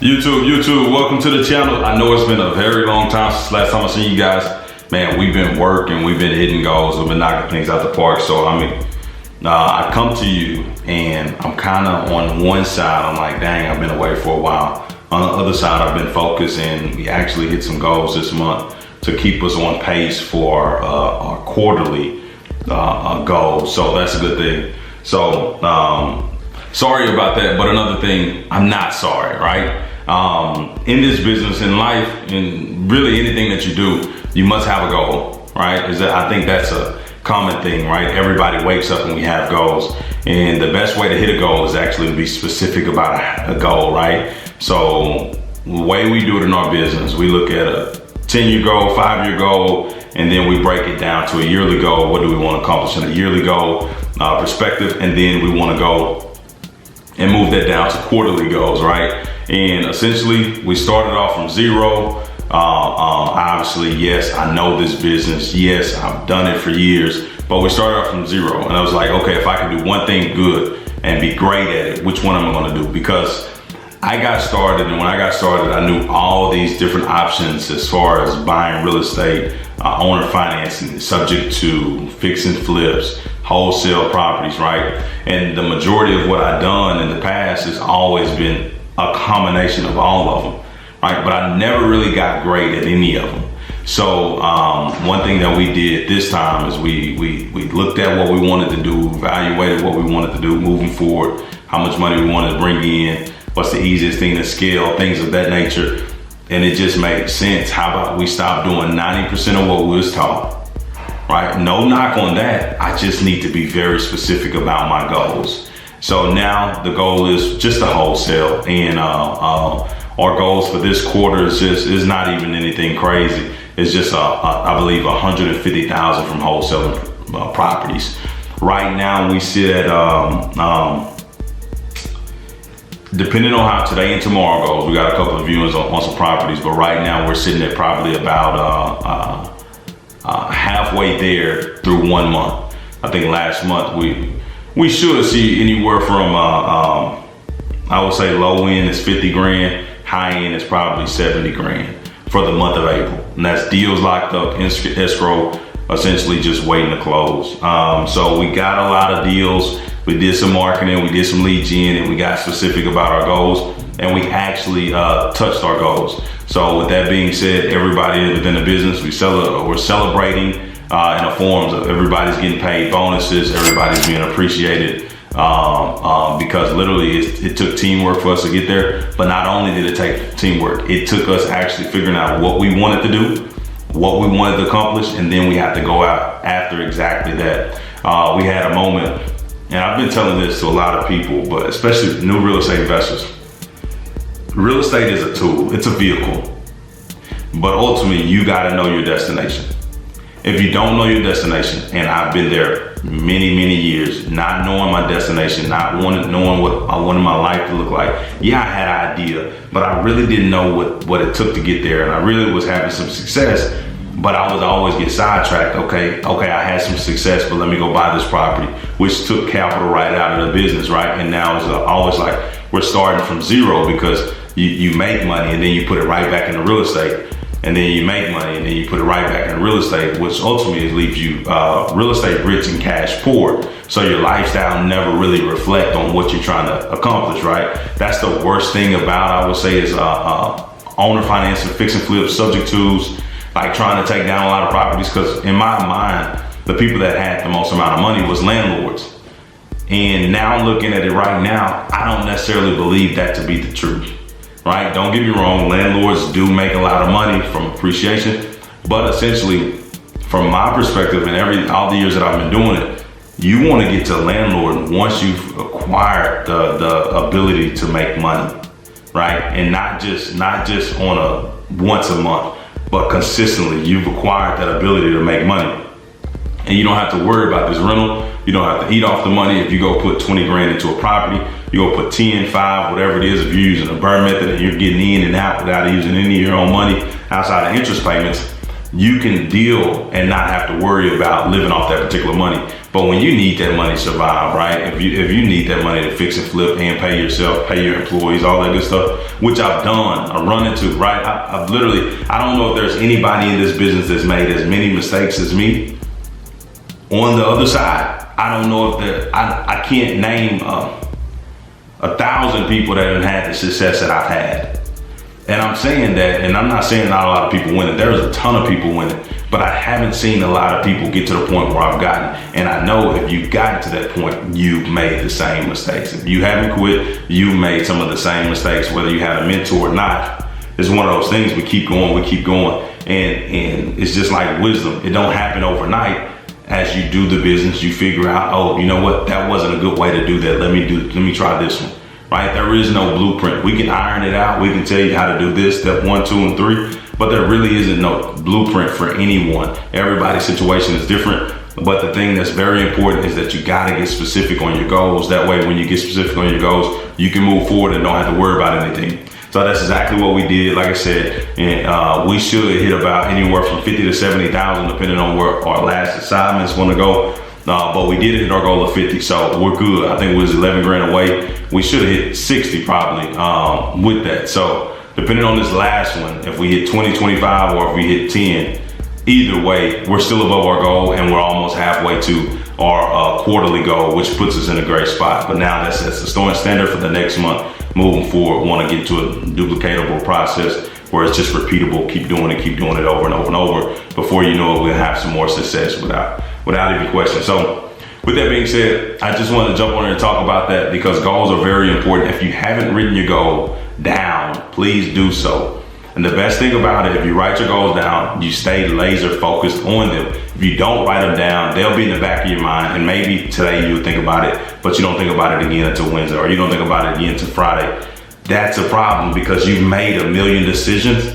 YouTube, welcome to the channel. I know it's been a very long time since last time I seen you guys. Man, we've been working, we've been hitting goals, we've been knocking things out the park. So I come to you and I'm kind of on one side, I'm like, dang, I've been away for a while. On the other side, I've been focused and we actually hit some goals this month to keep us on pace for our quarterly goals. So that's a good thing. So sorry about that, but another thing, I'm not sorry, right? In this business, in life, in really anything that you do, you must have a goal, right? I think that's a common thing, right? Everybody wakes up and we have goals. And the best way to hit a goal is actually to be specific about a goal, right? So the way we do it in our business, we look at a 10-year goal, 5-year goal, and then we break it down to a yearly goal. What do we want to accomplish in a yearly goal perspective? And then we want to go and move that down to quarterly goals, right? And essentially, we started off from zero. Obviously, yes, I know this business. Yes, I've done it for years, but we started off from zero. And I was like, okay, if I can do one thing good and be great at it, which one am I going to do? Because I got started, and when I got started, I knew all these different options as far as buying real estate, owner financing, subject to fix and flips, wholesale properties, right? And the majority of what I've done in the past has always been a combination of all of them, right? But I never really got great at any of them. So one thing that we did this time is we looked at what we wanted to do, evaluated what we wanted to do moving forward, how much money we wanted to bring in, what's the easiest thing to scale, things of that nature. And it just made sense. How about we stop doing 90% of what we was taught, right? No knock on that. I just need to be very specific about my goals. So now the goal is just a wholesale, and our goals for this quarter is not even anything crazy. It's just I believe 150,000 from wholesaling properties. Right now we sit at depending on how today and tomorrow goes, we got a couple of viewings on some properties, but right now we're sitting at probably about halfway there through 1 month. I think last month we should see anywhere from I would say low end is 50 grand, high end is probably 70 grand for the month of April. And that's deals locked up in escrow, essentially just waiting to close. So we got a lot of deals. We did some marketing, we did some lead gen, and we got specific about our goals, and we actually touched our goals. So with that being said, everybody within the business, we're celebrating in the forms of everybody's getting paid bonuses, everybody's being appreciated, because literally it took teamwork for us to get there. But not only did it take teamwork, it took us actually figuring out what we wanted to do, what we wanted to accomplish, and then we had to go out after exactly that. We had a moment, and I've been telling this to a lot of people, but especially new real estate investors. Real estate is a tool, it's a vehicle, but ultimately you gotta know your destination. If you don't know your destination, and I've been there many years, not knowing my destination, not knowing what I wanted my life to look like. Yeah, I had an idea, but I really didn't know what it took to get there. And I really was having some success, but I would always get sidetracked. Okay, I had some success, but let me go buy this property, which took capital right out of the business, right? And now it's always like we're starting from zero, because you make money and then you put it right back into real estate. And then you make money and then you put it right back in real estate, which ultimately leaves you real estate rich and cash poor. So your lifestyle never really reflect on what you're trying to accomplish, right? That's the worst thing about, I would say, is owner financing, fix and flip, subject tools, like trying to take down a lot of properties. Because in my mind, the people that had the most amount of money was landlords. And now looking at it right now, I don't necessarily believe that to be the truth. Right? Don't get me wrong, landlords do make a lot of money from appreciation, but essentially, from my perspective and all the years that I've been doing it, you want to get to landlord once you've acquired the ability to make money, right? And not just on a once a month, but consistently, you've acquired that ability to make money. And you don't have to worry about this rental. You don't have to eat off the money. If you go put 20 grand into a property, you go put 10, 5, whatever it is. If you're using a burn method and you're getting in and out without using any of your own money outside of interest payments, you can deal and not have to worry about living off that particular money. But when you need that money to survive, right? If you need that money to fix and flip and pay yourself, pay your employees, all that good stuff, which I've done, I run into, right? I've literally, I don't know if there's anybody in this business that's made as many mistakes as me. On the other side, I don't know if I can't name 1,000 people that have had the success that I've had. And I'm saying that, and I'm not saying not a lot of people win it. There's a ton of people win it, but I haven't seen a lot of people get to the point where I've gotten. And I know if you've gotten to that point, you've made the same mistakes. If you haven't quit, you've made some of the same mistakes, whether you had a mentor or not. It's one of those things, we keep going. And it's just like wisdom. It don't happen overnight. As you do the business, you figure out, oh, you know what? That wasn't a good way to do that. Let me try this one. Right? There is no blueprint. We can iron it out. We can tell you how to do this, step 1, 2, and 3, but there really isn't no blueprint for anyone. Everybody's situation is different, but the thing that's very important is that you gotta get specific on your goals. That way, when you get specific on your goals, you can move forward and don't have to worry about anything. So that's exactly what we did. Like I said, and we should hit about anywhere from 50 to 70,000, depending on where our last assignments want to go. But we did hit our goal of 50, so we're good. I think we was 11 grand away. We should have hit 60 probably with that. So depending on this last one, if we hit 20, 25, or if we hit 10, either way, we're still above our goal and we're almost halfway to our quarterly goal, which puts us in a great spot. But now that's the standard for the next month. Moving forward, want to get to a duplicatable process where it's just repeatable. Keep doing it over and over and over. Before you know it, we'll have some more success without even question. So with that being said, I just wanted to jump on here and talk about that because goals are very important. If you haven't written your goal down, please do so. And the best thing about it, if you write your goals down, you stay laser focused on them. If you don't write them down, they'll be in the back of your mind. And maybe today you would think about it, but you don't think about it again until Wednesday, or you don't think about it again until Friday. That's a problem because you've made a million decisions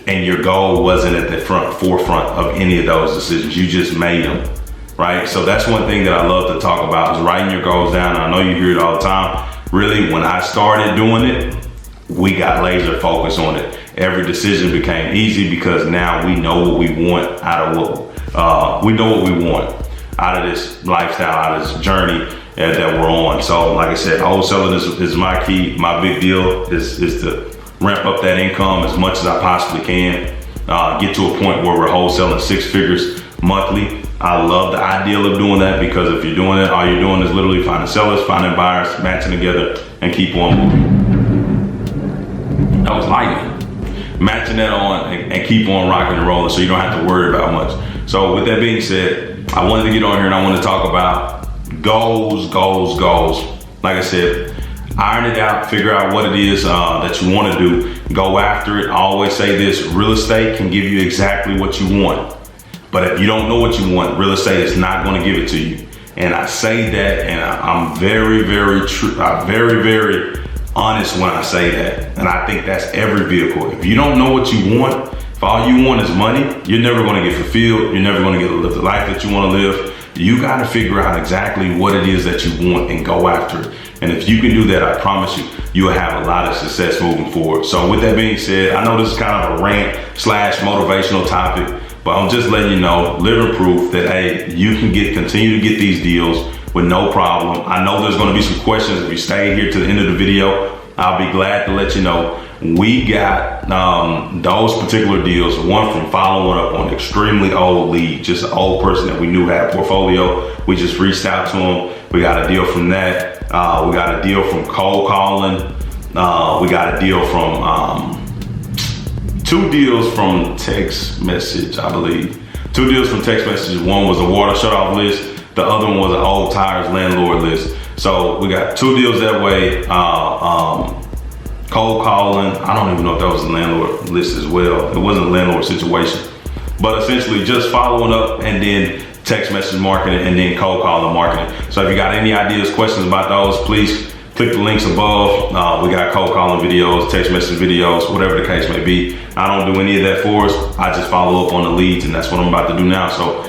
and your goal wasn't at the forefront of any of those decisions. You just made them, right? So that's one thing that I love to talk about is writing your goals down. I know you hear it all the time. Really, when I started doing it, we got laser focused on it. Every decision became easy because now we know what we want out of we know what we want out of this lifestyle, out of this journey that we're on. So like I said, wholesaling is my key. My big deal is to ramp up that income as much as I possibly can. Get to a point where we're wholesaling 6 figures monthly. I love the ideal of doing that because if you're doing it, all you're doing is literally finding sellers, finding buyers, matching together, and keep on moving. That was lightning. Matching that on and keep on rocking and rolling so you don't have to worry about much. So with that being said, I wanted to get on here and I want to talk about goals. Like I said, iron it out, figure out what it is that you want to do, go after it. I always say this, real estate can give you exactly what you want. But if you don't know what you want, real estate is not going to give it to you. And I say that, and I'm very, very true. I'm very, very honest when I say that. And I think that's every vehicle. If you don't know what you want, if all you want is money, you're never going to get fulfilled. You're never going to get to live the life that you want to live. You got to figure out exactly what it is that you want and go after it. And if you can do that, I promise you, you'll have a lot of success moving forward. So with that being said, I know this is kind of a rant / motivational topic, but I'm just letting you know, living proof that, hey, you can continue to get these deals with no problem. I know there's going to be some questions. If you stay here to the end of the video, I'll be glad to let you know. We got those particular deals, one from following up on extremely old lead, just an old person that we knew had a portfolio. We just reached out to him. We got a deal from that. We got a deal from cold calling. We got a deal from 2 deals from text message, I believe. 2 deals from text messages. One was a water shutoff list. The other one was an old tires landlord list. So we got 2 deals that way. Cold calling, I don't even know if that was a landlord list as well. It wasn't a landlord situation. But essentially just following up and then text message marketing and then cold calling marketing. So if you got any ideas, questions about those, please click the links above. We got cold calling videos, text message videos, whatever the case may be. I don't do any of that for us. I just follow up on the leads, and that's what I'm about to do now. So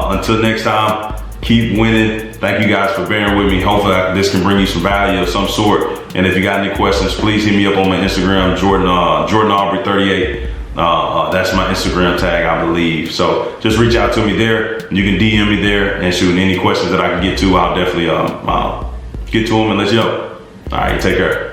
until next time, keep winning. Thank you guys for bearing with me. Hopefully this can bring you some value of some sort. And if you got any questions, please hit me up on my Instagram, Jordan Aubrey 38. That's my Instagram tag, I believe. So just reach out to me there. You can DM me there and shoot any questions that I can get to. I'll definitely get to them and let you know. All right, take care.